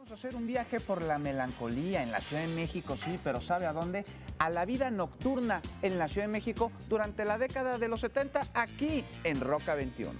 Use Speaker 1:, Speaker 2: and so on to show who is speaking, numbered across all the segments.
Speaker 1: Vamos a hacer un viaje por la melancolía en la Ciudad de México, sí, pero ¿sabe a dónde? A la vida nocturna en la Ciudad de México durante la década de los 70, aquí en Roca 21.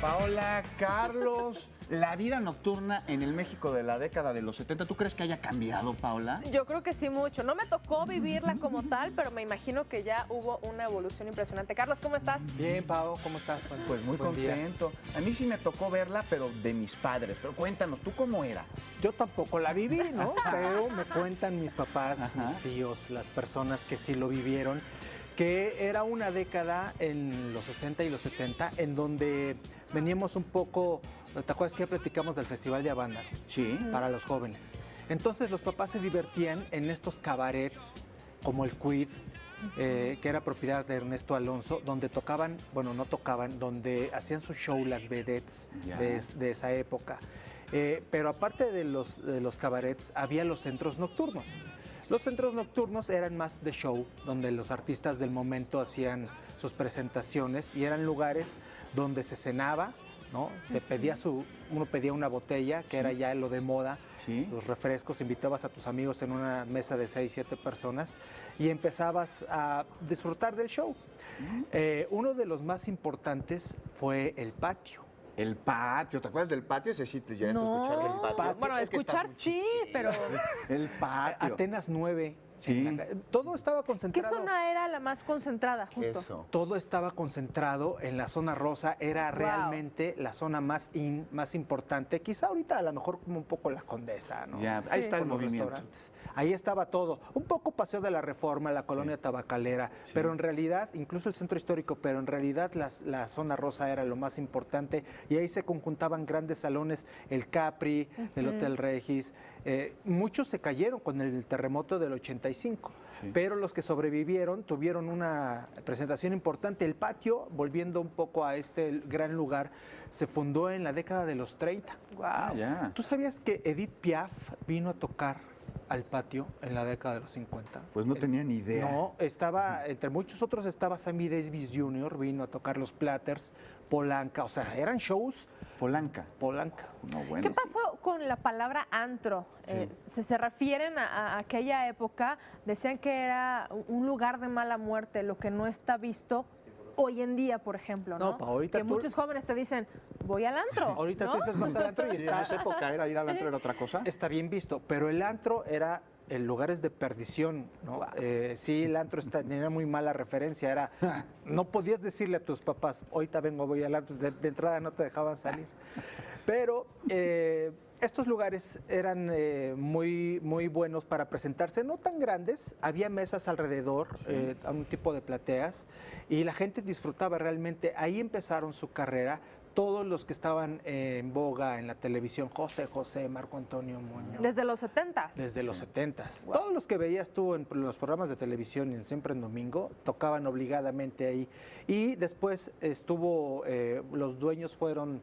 Speaker 1: Paola, Carlos, la vida nocturna en el México de la década de los 70, ¿tú crees que haya cambiado, Paola?
Speaker 2: Yo creo que sí mucho. No me tocó vivirla como tal, pero me imagino que ya hubo una evolución impresionante. Carlos, ¿cómo estás?
Speaker 3: Bien, Pao, ¿cómo estás?
Speaker 1: Pues muy
Speaker 3: Buen día.
Speaker 1: contento. A mí sí me tocó verla, pero de mis padres. Pero cuéntanos, ¿tú cómo era?
Speaker 3: Yo tampoco la viví, ¿no? Pero me cuentan mis papás,
Speaker 1: Ajá.
Speaker 3: mis tíos, las personas que sí lo vivieron, que era una década en los 60 y los 70 en donde veníamos un poco, ¿te acuerdas que platicamos del Festival de Avándaro?
Speaker 1: Sí.
Speaker 3: Para los jóvenes. Entonces los papás se divertían en estos cabarets como el Quid, que era propiedad de Ernesto Alonso, donde tocaban, bueno, no tocaban, donde hacían su show las vedettes
Speaker 1: Ya.
Speaker 3: de esa época. Pero aparte de los cabarets, había los centros nocturnos. Los centros nocturnos eran más de show, donde los artistas del momento hacían sus presentaciones y eran lugares donde se cenaba, ¿no? Uno pedía una botella, que era ya lo de moda,
Speaker 1: Sí.
Speaker 3: los refrescos, invitabas a tus amigos en una mesa de 6, 7 personas y empezabas a disfrutar del show. Uno de los más importantes fue el patio.
Speaker 1: El patio, ¿te acuerdas del patio? Ese sí te llegaste a
Speaker 2: No.
Speaker 1: escuchar del patio.
Speaker 2: Bueno,
Speaker 1: Es que
Speaker 2: escuchar
Speaker 1: estás muy
Speaker 2: sí, pero
Speaker 1: El patio.
Speaker 3: Atenas 9.
Speaker 1: Sí.
Speaker 3: Todo estaba
Speaker 2: ¿qué
Speaker 3: concentrado.
Speaker 2: zona era la más concentrada, justo?
Speaker 1: Eso.
Speaker 3: Todo estaba concentrado en la zona rosa, era
Speaker 2: Wow.
Speaker 3: realmente la zona más importante, quizá ahorita a lo mejor como un poco la Condesa, ¿no?
Speaker 1: Ya,
Speaker 2: Sí.
Speaker 1: ahí está el
Speaker 3: Con los
Speaker 1: movimiento.
Speaker 3: restaurantes. Ahí estaba todo, un poco Paseo de la Reforma, la colonia tabacalera, pero en realidad, incluso el centro histórico, pero en realidad la zona rosa era lo más importante y ahí se conjuntaban grandes salones, el Capri, el Hotel Regis, muchos se cayeron con el terremoto del 85.
Speaker 1: Sí.
Speaker 3: Pero los que sobrevivieron tuvieron una presentación importante. El patio, volviendo un poco a este gran lugar, se fundó en la década de los 30.
Speaker 2: Wow.
Speaker 1: Ah, ya.
Speaker 3: ¿Tú sabías que Edith Piaf vino a tocar al patio en la década de los 50?
Speaker 1: Pues no tenía ni idea.
Speaker 3: No, estaba, entre muchos otros estaba Sammy Davis Jr., vino a tocar los Platters, Polanca, o sea, eran shows
Speaker 1: Polanca.
Speaker 3: Polanca.
Speaker 1: No, bueno.
Speaker 2: ¿Qué pasó con la palabra antro? Se refieren a aquella época, decían que era un lugar de mala muerte, lo que no está visto hoy en día, por ejemplo, ¿no?
Speaker 3: No, pa, ahorita
Speaker 2: que
Speaker 3: tú-
Speaker 2: muchos jóvenes te dicen, voy al antro.
Speaker 3: Ahorita
Speaker 2: ¿no?
Speaker 3: tú dices más al antro y
Speaker 1: Sí, en
Speaker 3: está,
Speaker 1: esa época era ir al antro era otra cosa.
Speaker 3: está bien visto, pero el antro era en lugares de perdición, ¿no?
Speaker 2: Wow.
Speaker 3: Sí, el antro tenía muy mala referencia, era, no podías decirle a tus papás, ahorita vengo, voy al antro, de entrada no te dejaban salir. Pero estos lugares eran muy, muy buenos para presentarse, no tan grandes, había mesas alrededor, a un tipo de plateas, y la gente disfrutaba realmente, ahí empezaron su carrera. Todos los que estaban en boga en la televisión, José José, Marco Antonio Muñoz,
Speaker 2: Desde los 70s.
Speaker 3: desde los 70s.
Speaker 2: Wow.
Speaker 3: Todos los que veías tú en los programas de televisión y Siempre en Domingo tocaban obligadamente ahí. Y después los dueños fueron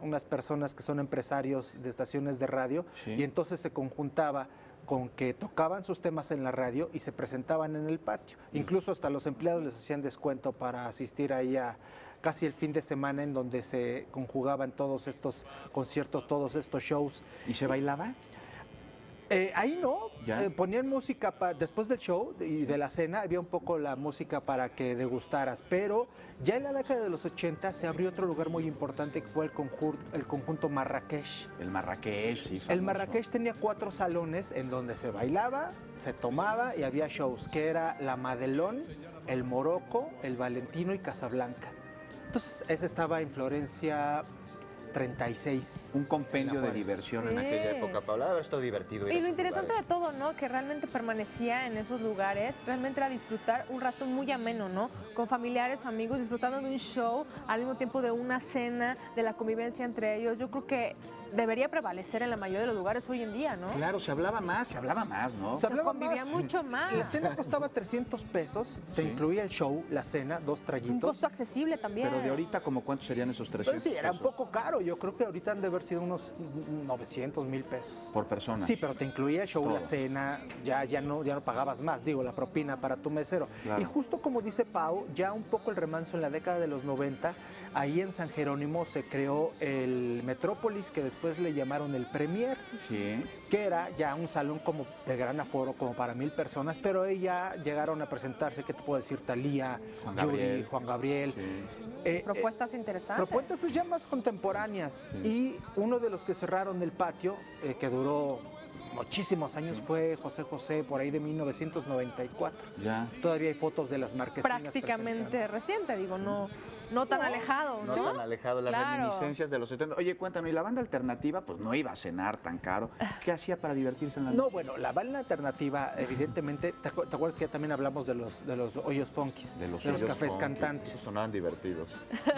Speaker 3: unas personas que son empresarios de estaciones de radio,
Speaker 1: Sí.
Speaker 3: y entonces se conjuntaba con que tocaban sus temas en la radio y se presentaban en el patio. Incluso hasta los empleados les hacían descuento para asistir ahí a casi el fin de semana en donde se conjugaban todos estos conciertos, todos estos shows.
Speaker 1: ¿Y se bailaba?
Speaker 3: Ahí no,
Speaker 1: Ya.
Speaker 3: ponían música después del show y de la cena, había un poco la música para que degustaras, pero ya en la década de los 80 se abrió otro lugar muy importante que fue el conjunto Marrakech.
Speaker 1: El Marrakech, sí.
Speaker 3: El
Speaker 1: famoso.
Speaker 3: Marrakech tenía 4 salones en donde se bailaba, se tomaba y había shows, que era la Madelón, el Morocco, el Valentino y Casablanca. Entonces, ese estaba en Florencia 36.
Speaker 1: Un compendio
Speaker 3: En la
Speaker 1: de
Speaker 3: Juárez.
Speaker 1: diversión
Speaker 2: Sí.
Speaker 1: en aquella época, Paola. Debe haber estado divertido. ir
Speaker 2: Y
Speaker 1: a
Speaker 2: lo
Speaker 1: esos
Speaker 2: interesante
Speaker 1: lugares.
Speaker 2: de todo, ¿no? Que realmente permanecía en esos lugares, realmente era disfrutar un rato muy ameno, ¿no? Con familiares, amigos, disfrutando de un show, al mismo tiempo de una cena, de la convivencia entre ellos. Yo creo que debería prevalecer en la mayoría de los lugares hoy en día, ¿no?
Speaker 1: Claro, se hablaba más, ¿no?
Speaker 3: Se hablaba
Speaker 2: convivía
Speaker 3: más.
Speaker 2: mucho más.
Speaker 3: La cena costaba 300 pesos, te
Speaker 1: Sí.
Speaker 3: incluía el show, la cena, 2
Speaker 2: Un
Speaker 3: traguitos.
Speaker 2: costo accesible también.
Speaker 1: Pero de ahorita, ¿como cuántos serían esos 300
Speaker 3: Pues sí, era un
Speaker 1: pesos?
Speaker 3: poco caro. yo creo que ahorita han de haber sido unos 900, 1000 pesos.
Speaker 1: Por persona.
Speaker 3: Sí, pero te incluía el show,
Speaker 1: Todo.
Speaker 3: la cena, ya no pagabas más, digo, la propina para tu mesero.
Speaker 1: Claro.
Speaker 3: Y justo como dice Pau, ya un poco el remanso en la década de los 90, ahí en San Jerónimo se creó el Metrópolis, que después le llamaron el Premier,
Speaker 1: Sí.
Speaker 3: que era ya un salón como de gran aforo, como para 1000 personas, pero ahí ya llegaron a presentarse, ¿qué te puedo decir? Thalía,
Speaker 1: Juan
Speaker 3: Yuri,
Speaker 1: Gabriel.
Speaker 3: Juan Gabriel.
Speaker 1: Sí.
Speaker 2: Propuestas interesantes.
Speaker 3: Propuestas pues ya más contemporáneas.
Speaker 1: Sí.
Speaker 3: Y uno de los que cerraron el patio, que duró muchísimos años, fue José José, por ahí de 1994.
Speaker 1: Ya.
Speaker 3: Todavía hay fotos de las marquesinas.
Speaker 2: Prácticamente reciente, digo, no tan alejado, ¿no?
Speaker 1: No tan alejado, las
Speaker 2: Claro.
Speaker 1: reminiscencias de los 70. Oye, cuéntanos, y la banda alternativa, pues no iba a cenar tan caro. ¿Qué hacía para divertirse en la
Speaker 3: No,
Speaker 1: noche?
Speaker 3: bueno, la banda alternativa, evidentemente, ¿te acuerdas que ya también hablamos de los hoyos funkis,
Speaker 1: De los
Speaker 3: de los
Speaker 1: hoyos
Speaker 3: cafés
Speaker 1: funky.
Speaker 3: cantantes?
Speaker 4: Sonaban divertidos.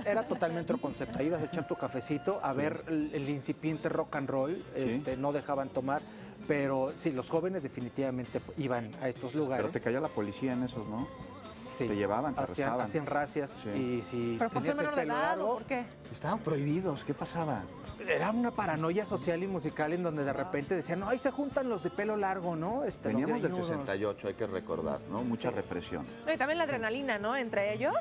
Speaker 3: Era totalmente otro concepto. Ahí ibas a echar tu cafecito, a ver el incipiente rock and roll,
Speaker 1: Sí.
Speaker 3: no dejaban tomar, pero sí, los jóvenes definitivamente iban a estos lugares.
Speaker 1: Pero te caía la policía en esos, ¿no?
Speaker 3: Sí.
Speaker 1: te llevaban, te arrestaban.
Speaker 3: Hacían racias
Speaker 1: Sí.
Speaker 3: y si
Speaker 2: Pero por ser
Speaker 3: tenías el
Speaker 2: menor de
Speaker 3: pelo
Speaker 2: edad, ¿o
Speaker 3: largo,
Speaker 2: por qué?
Speaker 1: Estaban prohibidos, ¿qué pasaba?
Speaker 3: era una paranoia social y musical en donde de repente decían, no, ahí se juntan los de pelo largo, ¿no? Los
Speaker 1: Veníamos del
Speaker 3: greñudos.
Speaker 1: 68, hay que recordar, ¿no? Mucha represión.
Speaker 2: No, y también la adrenalina, ¿no? Entre ellos,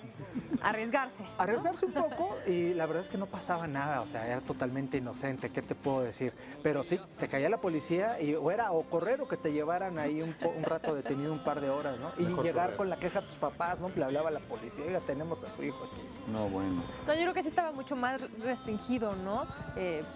Speaker 2: arriesgarse.
Speaker 3: Arriesgarse un poco y la verdad es que no pasaba nada, o sea, era totalmente inocente, ¿qué te puedo decir? Pero sí, te caía la policía y o correr o que te llevaran ahí un rato detenido, un par de horas, ¿no? Y
Speaker 4: Mejor
Speaker 3: llegar
Speaker 4: correr.
Speaker 3: con la queja a tus papás, ¿no? Le hablaba a la policía, oiga, tenemos a su hijo aquí.
Speaker 1: No, bueno.
Speaker 2: No, yo creo que sí estaba mucho más restringido, ¿no?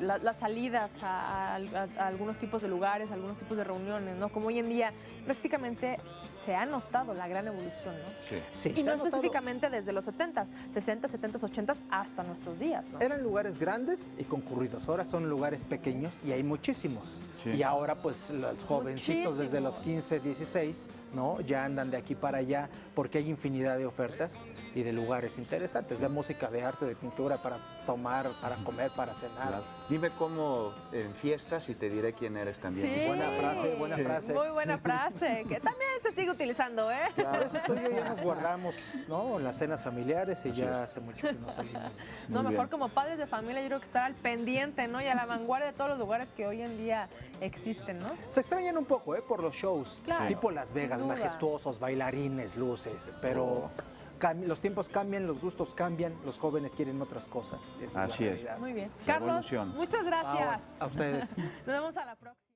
Speaker 2: Las salidas a algunos tipos de lugares, a algunos tipos de reuniones, ¿no? Como hoy en día prácticamente se ha notado la gran evolución, ¿no?
Speaker 1: Sí.
Speaker 3: Sí,
Speaker 2: Y
Speaker 3: se
Speaker 2: no
Speaker 3: ha notado.
Speaker 2: específicamente desde los 70s, 60s, 70s, 80s hasta nuestros días, ¿no?
Speaker 3: Eran lugares grandes y concurridos, ahora son lugares pequeños y hay muchísimos.
Speaker 1: Sí.
Speaker 3: Y ahora pues los jovencitos desde los 15, 16, ¿no? Ya andan de aquí para allá porque hay infinidad de ofertas y de lugares interesantes, de música, de arte, de pintura, para tomar, para comer, para cenar.
Speaker 1: Claro. Dime cómo en fiestas y te diré quién eres también.
Speaker 2: Sí.
Speaker 3: Buena frase, buena frase.
Speaker 2: Muy buena frase, que también se sigue utilizando, ¿eh?
Speaker 3: Por eso tú y yo ya nos guardamos, ¿no? Las cenas familiares y ya hace mucho que no salimos.
Speaker 2: No,
Speaker 1: Muy
Speaker 2: mejor
Speaker 1: bien.
Speaker 2: como padres de familia, yo creo que estar al pendiente, ¿no? Y a la vanguardia de todos los lugares que hoy en día existen, ¿no?
Speaker 3: Se extrañan un poco, ¿eh? Por los shows,
Speaker 2: Claro,
Speaker 3: tipo Las Vegas,
Speaker 2: sin duda.
Speaker 3: majestuosos, bailarines, luces, pero los tiempos cambian, los gustos cambian, los jóvenes quieren otras cosas. Esa
Speaker 1: Así
Speaker 3: la
Speaker 1: es.
Speaker 3: realidad.
Speaker 2: Muy bien.
Speaker 1: La
Speaker 2: Carlos,
Speaker 1: evolución.
Speaker 2: muchas gracias.
Speaker 3: A ustedes.
Speaker 2: Nos vemos a la próxima.